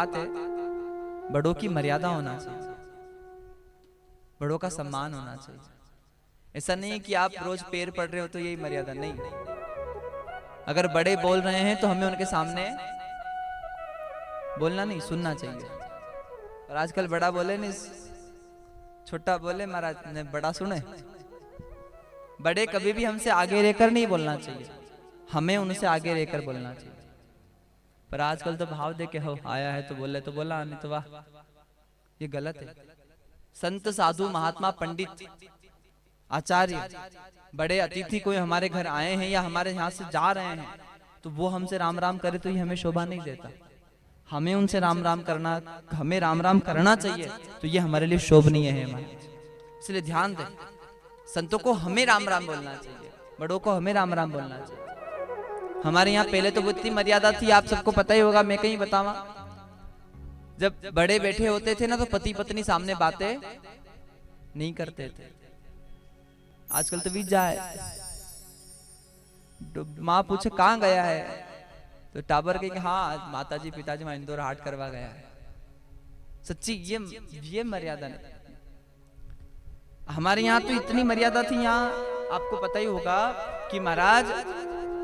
बात है, बड़ों की मर्यादा होना चाहिए, बड़ों का सम्मान होना चाहिए। ऐसा नहीं कि आप रोज पैर पड़ रहे हो तो यही मर्यादा नहीं। अगर बड़े बोल रहे हैं तो हमें उनके सामने बोलना नहीं, सुनना चाहिए। और आजकल बड़ा बोले नहीं, छोटा बोले महाराज ने बड़ा सुने। बड़े कभी भी हमसे आगे रहकर नहीं बोलना चाहिए, हमें उनसे आगे रहकर बोलना चाहिए। पर आजकल तो भाव दे के हो आया है तो बोले तो बोला, नहीं तो वाह, ये गलत है। संत साधु महात्मा पंडित आचार्य बड़े अतिथि कोई हमारे घर आए हैं या हमारे यहाँ से जा रहे हैं तो वो हमसे राम राम करे तो ये हमें शोभा नहीं देता। हमें उनसे राम राम करना, हमें राम राम करना चाहिए, तो ये हमारे लिए शोभनीय है हमारे। इसलिए ध्यान दें, संतों को हमें राम राम बोलना चाहिए, बड़ों को हमें राम राम बोलना चाहिए। हमारे यहाँ पहले तो वो इतनी मर्यादा थी, आप सबको पता ही होगा, मैं कहीं बतावा। जब बड़े बैठे होते थे ना तो पति पत्नी सामने बातें नहीं करते थे। आजकल तो बीत जाए, माँ पूछे कहाँ गया है तो टाबर के हाँ माताजी पिताजी वहां इंदौर हाट करवा गया है। सच्ची ये मर्यादा नहीं। हमारे यहाँ तो इतनी मर्यादा थी, यहाँ आपको पता ही होगा कि महाराज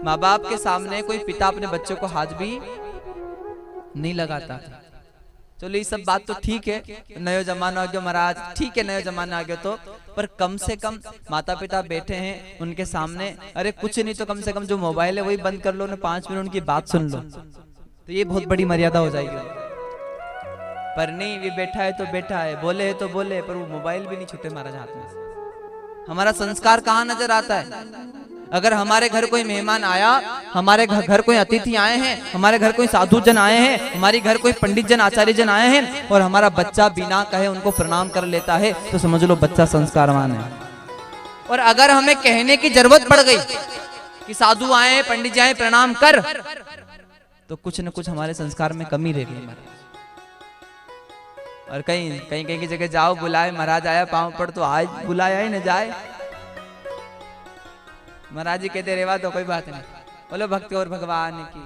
माँ बाप के सामने कोई पिता अपने बच्चों को हाथ भी नहीं लगाता। चलो ये सब बात तो ठीक है, नयो जमाना आ गया महाराज, ठीक है नयो जमाना आ गया तो, पर कम से कम माता पिता बैठे हैं उनके सामने, अरे कुछ नहीं तो कम से कम जो मोबाइल है वही बंद कर लो ना, 5 मिनट उनकी बात सुन लो, तो ये बहुत बड़ी मर्यादा हो जाएगी। पर नहीं, वे बैठा है तो बैठा है, बोले है तो बोले, पर वो मोबाइल भी नहीं छूटे महाराज हाथ में से। हमारा संस्कार कहाँ नजर आता है? अगर हमारे घर कोई मेहमान आया, हमारे घर कोई अतिथि आए हैं, हमारे घर कोई साधु जन आए हैं, हमारे घर कोई पंडित जन आचार्य जन आए हैं और हमारा बच्चा बिना कहे उनको प्रणाम कर लेता है तो समझ लो बच्चा संस्कारवान है। और अगर हमें कहने की जरूरत पड़ गई कि साधु आए पंडित जी आए प्रणाम कर, तो कुछ न कुछ हमारे संस्कार में कमी रह गई। और कहीं कहीं कहीं की जगह जाओ, बुलाए महाराज आया पांव पड़, तो आज बुलाया ही न जाए, महाराज जी कहते रेवा तो कोई बात नहीं, बोलो भक्ति और भगवान की।